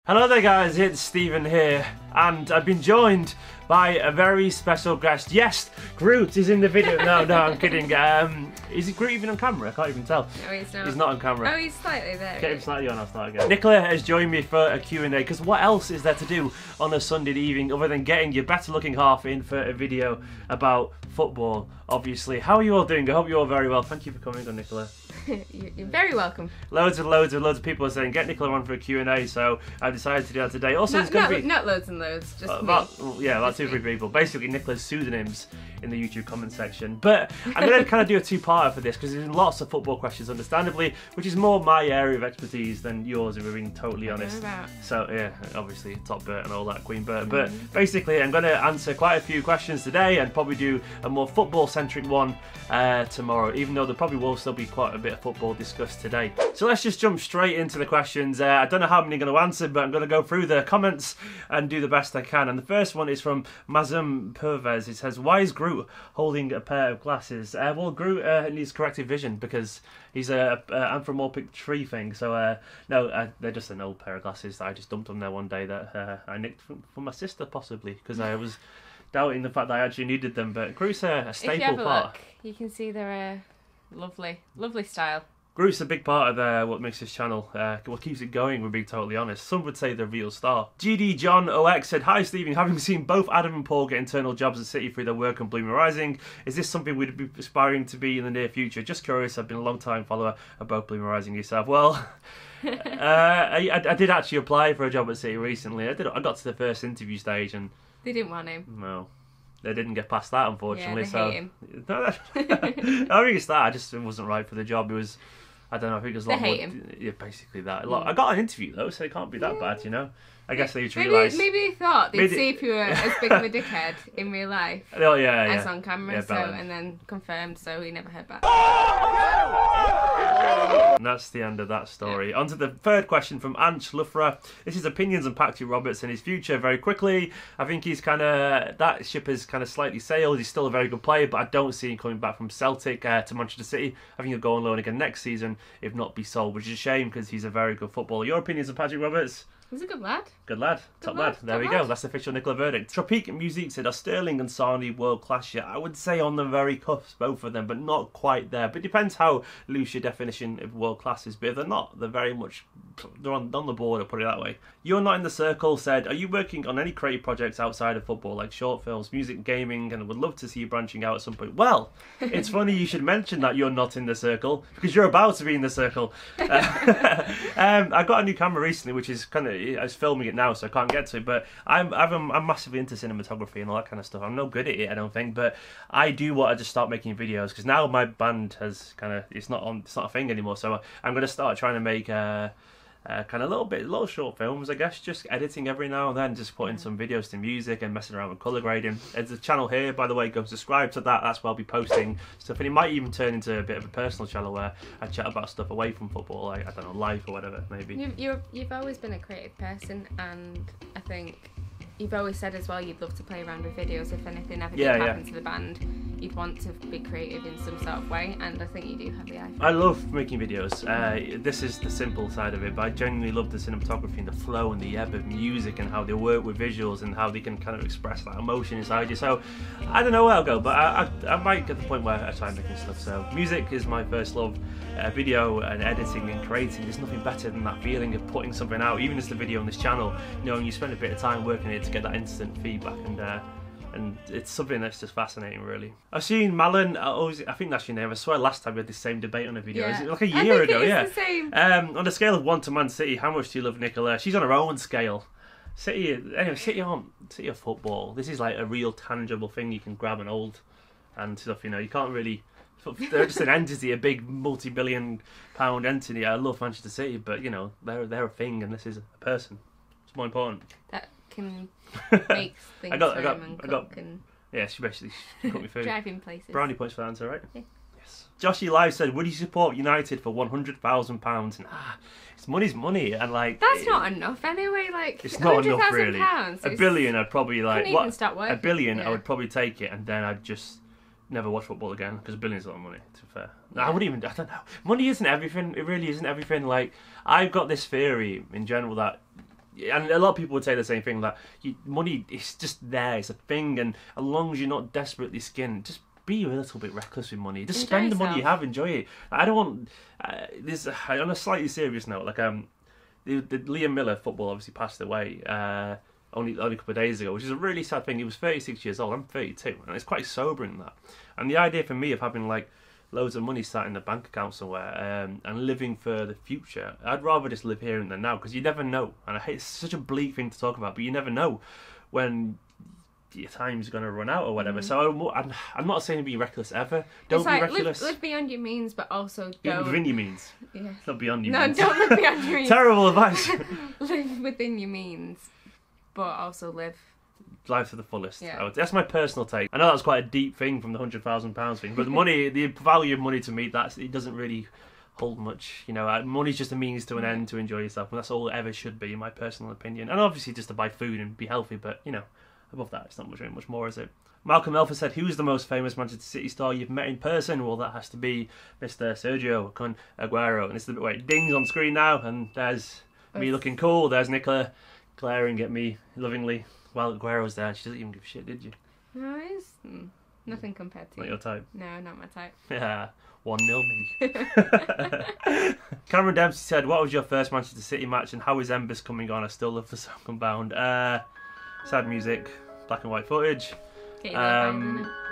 Hello there guys, it's Stephen here, and I've been joined by a very special guest. Yes, Groot is in the video. No, I'm kidding. Is Groot even on camera? I can't even tell. No, he's not. He's not on camera. Oh, he's slightly there. Get him slightly on, I'll start again. Nicola has joined me for a Q&A, because what else is there to do on a Sunday evening other than getting your better looking half in for a video about football, obviously. How are you all doing? I hope you're all very well. Thank you for coming on, Nicola. You're very welcome. Loads of people are saying get Nicola on for a Q&A, so I decided to do that today. Also, it's going to be not loads and loads, just about 2-3 people. Basically, Nicola's pseudonyms in the YouTube comment section. But I'm going to kind of do a two-parter for this because there's lots of football questions, understandably, which is more my area of expertise than yours, if we're being totally honest. So yeah, obviously Top Bert and all that, Queen Bert. But basically, I'm going to answer quite a few questions today and probably do a more football-centric one tomorrow, even though there probably will still be quite a bit of football discussed today. So let's just jump straight into the questions. I don't know how many I'm going to answer, but I'm going to go through the comments and do the best I can. And the first one is from Mazum Pervez. It says, why is Groot holding a pair of glasses? Well, Groot needs corrective vision because he's a anthropomorphic tree thing. So no, they're just an old pair of glasses. I just dumped them there one day that I nicked from my sister, possibly, because I was doubting the fact that I actually needed them. But Groot's a staple if you have a part. Look, you can see they're lovely style. Groot's a big part of what makes this channel, what keeps it going, we're being totally honest. Some would say the real star. GD John OX said, hi Stephen, having seen both Adam and Paul get internal jobs at City through their work on Bloom Rising, is this something we'd be aspiring to be in the near future? Just curious, I've been a long time follower of both Bloom Rising yourself. Well, I did actually apply for a job at City recently. I got to the first interview stage and... They didn't want him. No. They didn't get past that, unfortunately. Yeah, they hate him. No, I think it's that. I just wasn't right for the job. It was, I don't know. I think it was a lot more. Yeah, basically that. I got an interview though, so it can't be that bad, you know. I guess they realised. Maybe they thought they'd see if you were as big of a dickhead in real life. Oh yeah, as on camera, and then confirmed. So we never heard back. And that's the end of that story. On to the third question from Anch Luffra. This is opinions on Patrick Roberts and his future. Very quickly, I think he's that ship has kind of slightly sailed. He's still a very good player, but I don't see him coming back from Celtic to Manchester City. I think he'll go on loan again next season, if not be sold, which is a shame because he's a very good footballer. Your opinions on Patrick Roberts? He's a good lad. Good lad. Top lad. There we go. That's the official Nicola verdict. Tropique Music said, are Sterling and Sarni world class yet? I would say on the very cusp, both of them, but not quite there. But it depends how loose your definition of world class is. But if they're not, they're very much, they're on the border, put it that way. You're Not in the Circle said, are you working on any creative projects outside of football, like short films, music, gaming, and would love to see you branching out at some point? Well, it's funny you should mention that you're not in the circle, because you're about to be in the circle. I got a new camera recently, which is I was filming it now, so I can't get to it, but I'm massively into cinematography and all that kind of stuff. I'm no good at it, I don't think, but I do want to just start making videos, because now my band has it's not a thing anymore, so I'm going to start trying to make little short films, I guess, just editing every now and then, just putting some videos to music and messing around with colour grading. There's a channel here, by the way, go subscribe to that. That's where I'll be posting stuff, and it might even turn into a bit of a personal channel where I chat about stuff away from football, like, I don't know, life or whatever, maybe. You've always been a creative person, and I think you've always said as well you'd love to play around with videos if anything ever did happen to the band. You'd want to be creative in some sort of way, and I think you do have the eye for it. I love making videos. This is the simple side of it, but I genuinely love the cinematography and the flow and the ebb of music and how they work with visuals and how they can kind of express that emotion inside you. So I don't know where I'll go, but I might get to the point where I try making stuff. So music is my first love. Video and editing and creating, there's nothing better than that feeling of putting something out, even as the video on this channel, you know, and you spend a bit of time working it to get that instant feedback, and it's something that's just fascinating, really. I've seen Malin, I think that's your name, I swear last time we had the same debate on a video, is it like a year ago? Yeah, the same. On a scale of 1 to Man City, how much do you love Nicola? She's on her own scale. City of football, this is like a real tangible thing you can grab and hold and stuff, you know, you can't really... They're just an entity, a big multi-billion-pound entity. I love Manchester City, but you know they're a thing, and this is a person. It's more important. That can make things cook and yeah, she basically cooked me food. Driving places. Brownie points for that answer, right? Yeah. Yes. Joshy Live said, "Would you support United for £100,000?" And it's money's money, and like that's not enough anyway. Like it's not enough really. Pounds, a billion, I'd probably like. Couldn't even start working. A billion, I would probably take it, and then I'd just never watch football again, because $1 billion is a lot of money, to be fair. No, I don't know. Money isn't everything. It really isn't everything. Like, I've got this theory in general that and a lot of people would say the same thing, that money is just there, it's a thing, and as long as you're not desperately skinned, just be a little bit reckless with money. Just spend the money you have, enjoy it. I don't want this on a slightly serious note. Like the Liam Miller football obviously passed away only a couple of days ago, which is a really sad thing. He was 36 years old. I'm 32, and it's quite sobering, that. And the idea for me of having like loads of money sat in the bank account somewhere and living for the future, I'd rather just live here and then now, because you never know. And I hate, it's such a bleak thing to talk about, but you never know when your time's going to run out or whatever. So I'm not saying be reckless ever. Don't be reckless. Live beyond your means, but also don't... Within your means. Yeah. Not beyond your means. No, don't live beyond your means. Terrible advice. Live within your means, but also live life to the fullest. Yeah. That's my personal take. I know that's quite a deep thing from the £100,000 thing, but the money, the value of money to me, it doesn't really hold much. You know, money's just a means to an end to enjoy yourself, and that's all it ever should be, in my personal opinion. And obviously just to buy food and be healthy, but you know, above that, it's not very much more, is it? Malcolm Elfer said, who's the most famous Manchester City star you've met in person? Well, that has to be Mr. Sergio Aguero. And it's the bit where it dings on screen now, and there's me looking cool, there's Nicola glaring at me lovingly while Aguero's there. She doesn't even give a shit, did you? No, it's nothing compared to Not you. your type? No, not my type. Yeah, 1-0 me. Cameron Dempsey said, what was your first Manchester City match and how is Embers coming on? I still love the song Unbound. Sad music, black and white footage.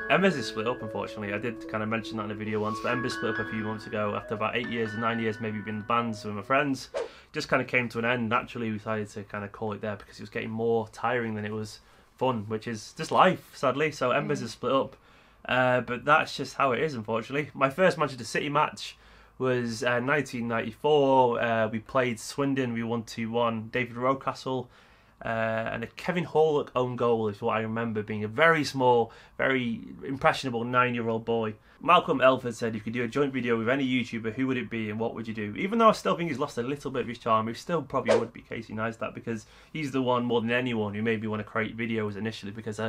Embers is split up, unfortunately. I did kind of mention that in a video once, but Embers split up a few months ago after about 8 years or 9 years maybe being in bands with my friends. Just kind of came to an end. Naturally, we decided to kind of call it there because it was getting more tiring than it was fun, which is just life, sadly. So Embers is split up, but that's just how it is, unfortunately. My first Manchester City match was 1994. We played Swindon. We won 2-1. David Rocastle and a Kevin Horlock own goal is what I remember, being a very small, very impressionable 9-year-old boy. Malcolm Elford said, if you could do a joint video with any YouTuber, who would it be and what would you do? Even though I still think he's lost a little bit of his charm, it still probably would be Casey Neistat, because he's the one more than anyone who made me want to create videos initially, because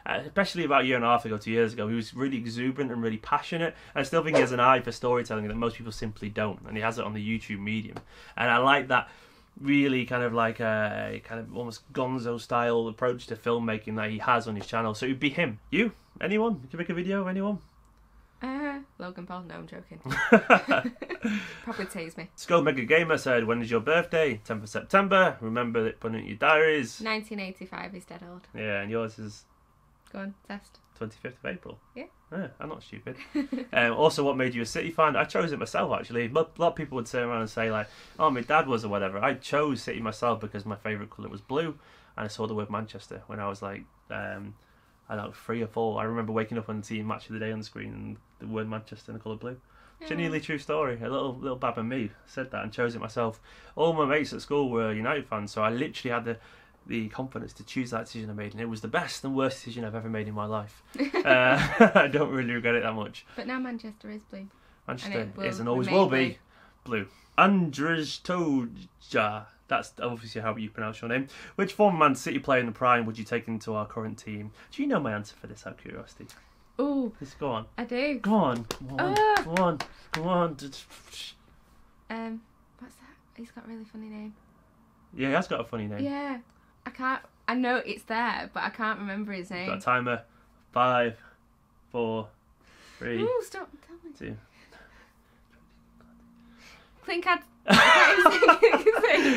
especially about a year and a half ago, 2 years ago, he was really exuberant and really passionate. And I still think he has an eye for storytelling that most people simply don't, and he has it on the YouTube medium. And I like that really kind of like a kind of almost gonzo style approach to filmmaking that he has on his channel. So it would be him. You? Anyone? You can make a video of anyone? Logan Paul. No, I'm joking. Probably tase me. Skull Mega Gamer said, when is your birthday? 10th of September. Remember that, put it in your diaries. 1985 is dead old. Yeah, and yours is? Go on, test. 25th of April. Yeah. I'm not stupid. Also, what made you a City fan? I chose it myself, actually. A lot of people would turn around and say, like, oh, my dad was or whatever. I chose City myself because my favourite colour was blue, and I saw the word Manchester when I was like, I don't know, 3 or 4. I remember waking up and seeing Match of the Day on the screen and the word Manchester in the colour blue. Genuinely true story. A little bab of me said that and chose it myself. All my mates at school were United fans, so I literally had the confidence to choose that decision I made, and it was the best and worst decision I've ever made in my life. I don't really regret it that much. But now Manchester is blue. Manchester is and always will be blue. Andrzej Toja, that's obviously how you pronounce your name. Which former Man City player in the prime would you take into our current team? Do you know my answer for this, out of curiosity? Ooh. Just go on. I do. Go on. What's that? He's got a really funny name. Yeah, he has got a funny name. Yeah. I know it's there, but I can't remember his name. Got a timer. 5, 4, 3. Ooh, stop. Tell me. 2. Kinkladze.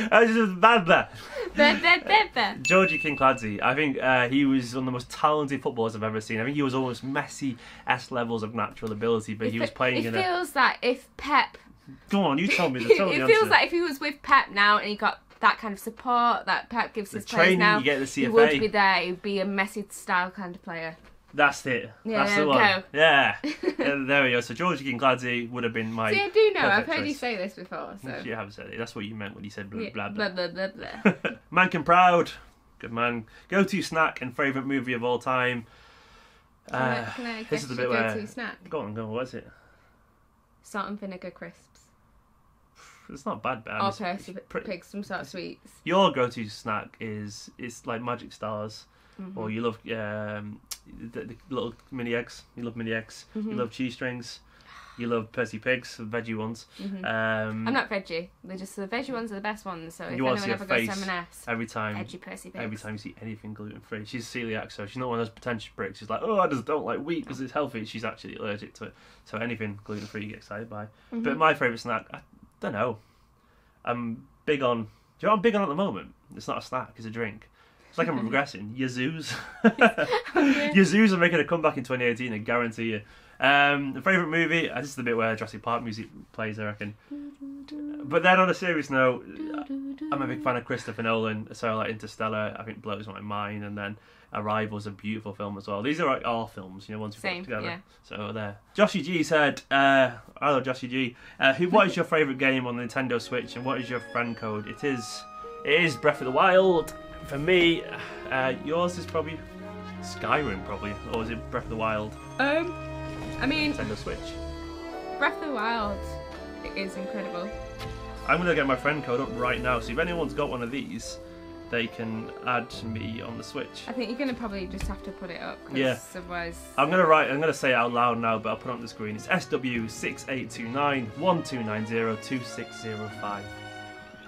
That's just bad. Georgie Kinkladze. I think he was one of the most talented footballers I've ever seen. I think he was almost Messi-esque levels of natural ability, but he was playing in a... It feels like if Pep... Go on, you tell me the It feels like if he was with Pep now and he got that kind of support that Pep gives his players now, you get the CFA. He would be there. He'd be a Messi-style kind of player. That's it. Yeah, that's the one. Yeah. There we go. So Georgie Kinkladze would have been my... See, I do know. I've heard choice. you say this before. So. You have said it. That's what you meant when you said blah, yeah. blah, blah. Blah, blah, blah, blah. Mankin Proud. Good man. Go-to snack and favourite movie of all time. Can I this guess is the your bit where... go-to snack? Go on. What is it? Salt and vinegar crisps. It's not bad, but or Percy Pig, some sort of sweets. Your go-to snack is like Magic Stars, or you love the little mini eggs. You love mini eggs. You love cheese strings. You love Percy Pigs, the veggie ones. I'm not veggie. They're just the veggie ones are the best ones. So if You want to anyone see ever her goes to face M&S, every time. edgy Percy Pigs. Every time you see anything gluten free, she's celiac, so she's not one of those pretentious bricks. She's like, oh, I just don't like wheat because it's healthy. She's actually allergic to it. So anything gluten free, you get excited by. But my favourite snack, I don't know. I'm big on. Do you know what I'm big on at the moment? It's not a snack, it's a drink. It's like I'm regressing. Yazoos. Yazoos are making a comeback in 2018, I guarantee you. The favourite movie, this is the bit where Jurassic Park music plays, I reckon. But then on a serious note, I'm a big fan of Christopher Nolan, so like Interstellar, I think blows my mind, and then Arrival's a beautiful film as well. These are like our films, ones we put together. Yeah. So there. Joshy G said, hello Joshy G, what is your favourite game on the Nintendo Switch and what is your friend code? It is Breath of the Wild. For me, yours is probably Skyrim, probably, or is it Breath of the Wild? I mean, Nintendo Switch. Breath of the Wild is incredible. I'm going to get my friend code up right now, so if anyone's got one of these, they can add me on the Switch. I think you're going to probably just have to put it up, otherwise... I'm going to say it out loud now, but I'll put it on the screen. It's SW682912902605.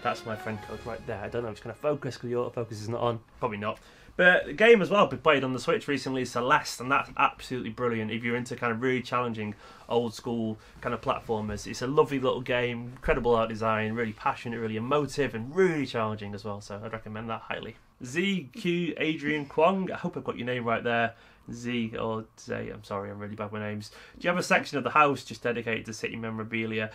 That's my friend code right there. I don't know if it's going to focus because the autofocus is not on. Probably not. But the game as well, we played on the Switch recently, Celeste, and that's absolutely brilliant. If you're into kind of really challenging, old school kind of platformers, it's a lovely little game, incredible art design, really passionate, really emotive, and really challenging as well. So I'd recommend that highly. ZQ Adrian Kwong, I hope I've got your name right there. Z or Zay, I'm sorry, I'm really bad with names. Do you have a section of the house just dedicated to City memorabilia?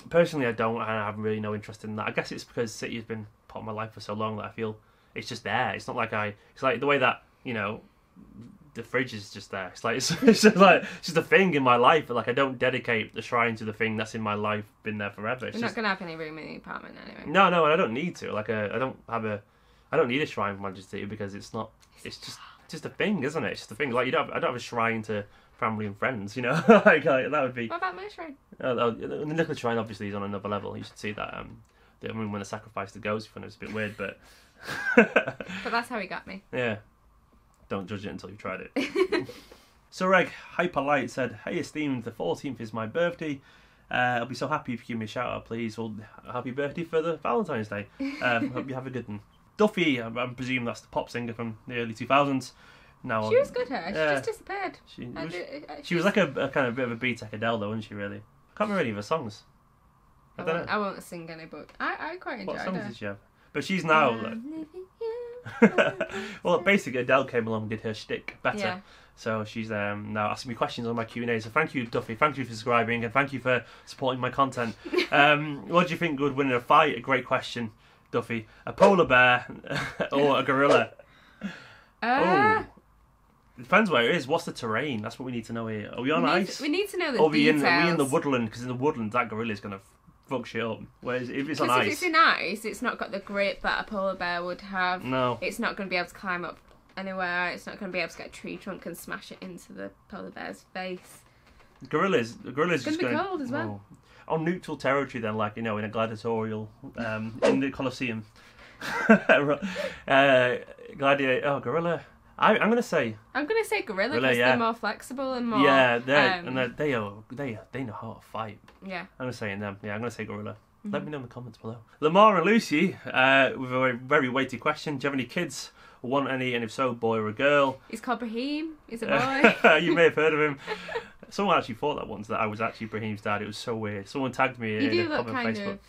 Personally, I don't, and I have really no interest in that. I guess it's because City has been part of my life for so long that I feel it's just there. It's not like it's like the way that, the fridge is just there. It's like, it's just a thing in my life. But like, I don't dedicate the shrine to the thing that's in my life, been there forever. You're not going to have any room in the apartment anyway. No, and I don't need to. Like, I don't need a shrine for Majesty because it's just a thing, isn't it? It's just a thing. Like, I don't have a shrine to family and friends, like that would be... What about my shrine? The Nicola shrine obviously is on another level. You should see that. When the sacrifice the ghost, it's a bit weird, but... But that's how he got me. Yeah. Don't judge it until you've tried it. So Reg Hyperlight said, hey Esteemed, the 14th is my birthday. I'll be so happy if you give me a shout out, please. Well, happy birthday for the Valentine's Day. Hope you have a good one. Duffy, I presume that's the pop singer from the early 2000s. Now, she was good, her. She just disappeared. She was like a kind of bit of a B-Tech Adele, though, wasn't she, really? Can't remember any of her songs. I won't sing any, but I quite enjoyed her. What songs did she have? But she's now... Well, basically, Adele came along and did her shtick better. Yeah. So she's now asking me questions on my Q&A. So thank you, Duffy. Thank you for subscribing and thank you for supporting my content. What do you think would win in a fight? A great question, Duffy. A polar bear or a gorilla? Depends where it is. What's the terrain? That's what we need to know here. Are we on ice? We need to know the or details. Are we in the woodland? Because in the woodland, that gorilla is going to fuck shit up. Whereas if it's on ice... if it's in ice, it's not got the grip that a polar bear would have. No. It's not going to be able to climb up anywhere. It's not going to be able to get a tree trunk and smash it into the polar bear's face. Gorillas it's going to be cold as well. On neutral territory then, like, in a gladiatorial, in the Colosseum. Gorilla. I'm going to say gorilla because they're more flexible and more... Yeah, they know how to fight. Yeah. I'm going to say them. Yeah, I'm going to say gorilla. Mm-hmm. Let me know in the comments below. Lamar and Lucy, with a very weighty question. Do you have any kids? Want any? And if so, boy or a girl? He's called Brahim. He's a boy. You may have heard of him. Someone actually thought that once, that I was actually Brahim's dad. It was so weird. Someone tagged me in a comment on Facebook. Of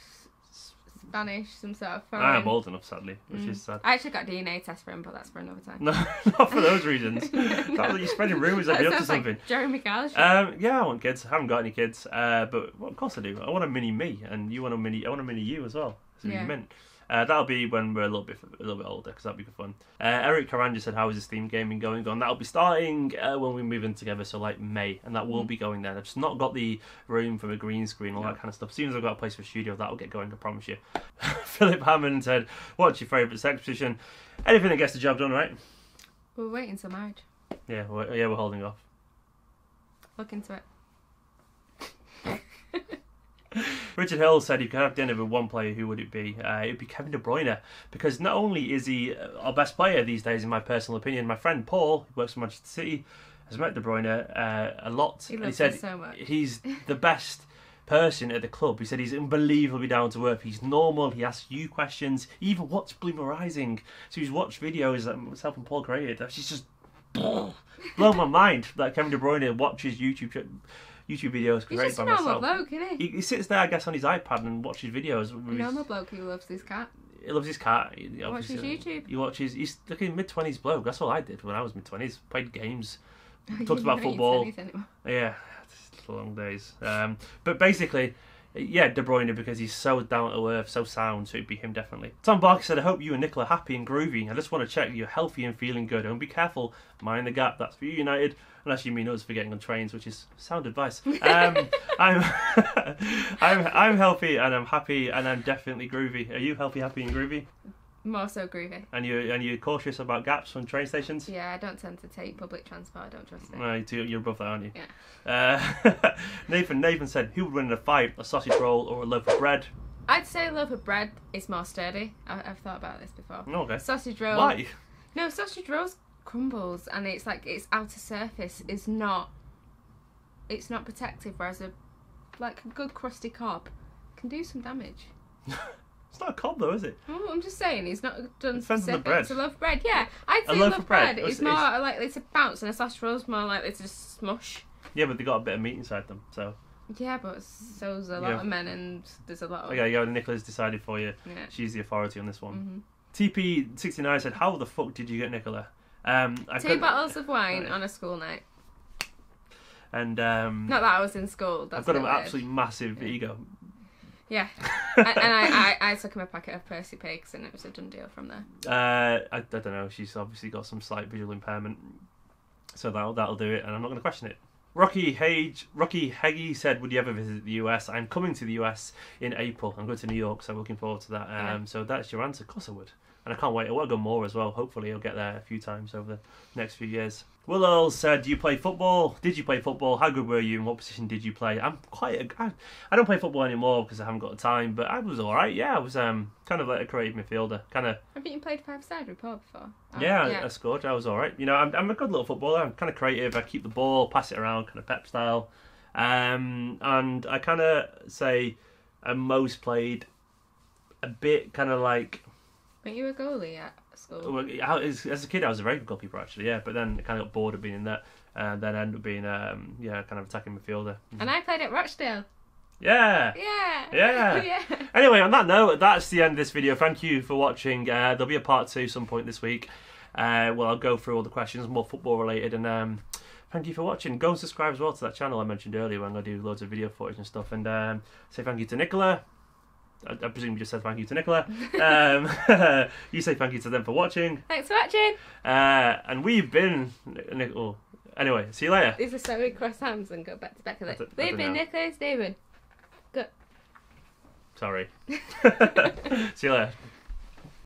Spanish, some sort of foreign. I am old enough, sadly, which is sad. I actually got a DNA test for him, but that's for another time. No, not for those reasons. No. You're spreading rumours that you're up to something. Like Jeremy Kyle. Yeah, I want kids. I haven't got any kids, but well, of course I do. I want a mini me, and I want a mini you as well. So you meant. That'll be when we're a little bit older, because that'll be good fun. Eric Karanja said, how is Esteemed gaming going on? That'll be starting when we move in together, so like May, and that will be going then. I've just not got the room for a green screen, all that kind of stuff. As soon as I've got a place for a studio, that'll get going, I promise you. Philip Hammond said, what's your favourite sex position? Anything that gets the job done, right? We're waiting till marriage. Yeah, we're holding off. Look into it. Richard Hill said, if you could have dinner with one player, who would it be? It'd be Kevin De Bruyne, because not only is he our best player these days, in my personal opinion, my friend Paul, who works for Manchester City, has met De Bruyne a lot. He and loves he said him so much. he's the best person at the club. He said he's unbelievably down to earth. He's normal. He asks you questions. He even watched Blue Rising. So he's watched videos that myself and Paul created. She's just blown my mind that Kevin De Bruyne watches YouTube videos created by myself. He's just a normal bloke, isn't he? He sits there, I guess, on his iPad and watches videos. A normal bloke who loves his cat. He loves his cat. He watches YouTube. He watches. He's like a mid-20s bloke. That's all I did when I was mid-20s. Played games, talked about football. Yeah, it's long days. But basically, yeah, De Bruyne, because he's so down to earth, so sound, so it'd be him definitely. Tom Barker said, I hope you and Nicola are happy and groovy. I just want to check you're healthy and feeling good. And be careful, mind the gap. That's for you, United. Unless you mean us for getting on trains, which is sound advice. I'm healthy and I'm happy and I'm definitely groovy. Are you healthy, happy and groovy? More so groovy. And you're cautious about gaps on train stations? Yeah, I don't tend to take public transport. I don't trust it. No, you're above that, aren't you? Yeah. Nathan said, who would win in a fight, a sausage roll or a loaf of bread? I'd say a loaf of bread is more sturdy. I've thought about this before. Okay. Sausage roll. Why? No, sausage rolls crumbles and it's like its outer surface is not. It's not protective, whereas a good crusty cob can do some damage. It's not a cob though, is it? Oh, I'm just saying, it's not done Depends on the specific. bread. It's a loaf of bread, yeah. I'd say A a loaf loaf of of bread bread. is more likely to bounce, and a sausage roll's more likely to just smush. Yeah, but they got a bit of meat inside them, so. Yeah, but so's a lot of men, and there's a lot of. Okay, Nicola's decided for you. Yeah. She's the authority on this one. Mm-hmm. TP69 said, "How the fuck did you get Nicola?" Two bottles of wine on a school night. And not that I was in school. That's I've got an weird. absolutely massive ego. Yeah, and I took him a packet of Percy Pigs, and it was a done deal from there. I don't know. She's obviously got some slight visual impairment, so that'll do it. And I'm not going to question it. Rocky Heggie said, "Would you ever visit the US?" I'm coming to the US in April. I'm going to New York, so I'm looking forward to that. So that's your answer. Of course I would. And I can't wait. I want to go more as well. Hopefully I'll get there a few times over the next few years. Will Earl said, "Do you play football? Did you play football? How good were you? And what position did you play?" I don't play football anymore because I haven't got the time, but I was alright. Yeah, I was kind of like a creative midfielder. Haven't you played five-side report before? Yeah, I scored. I was alright. You know, I'm a good little footballer. I'm kind of creative. I keep the ball, pass it around, kind of Pep style. And I kind of say I most played a bit kind of like... Weren't you a goalie at school? Well, as a kid, I was a very good goalkeeper, actually, yeah. But then I kind of got bored of being in that, and then ended up being, kind of attacking midfielder. And I played at Rochdale. Yeah. Yeah. Anyway, on that note, that's the end of this video. Thank you for watching. There'll be a part 2 some point this week. I'll go through all the questions, more football related, and thank you for watching. Go and subscribe as well to that channel I mentioned earlier when I do loads of video footage and stuff. And say thank you to Nicola. I presume you just said thank you to Nicola. You say thank you to them for watching. Thanks for watching. And we've been... Anyway, see you later. These are so we cross hands and go back to back of it. We've been Nicola, David. Good. Sorry. See you later.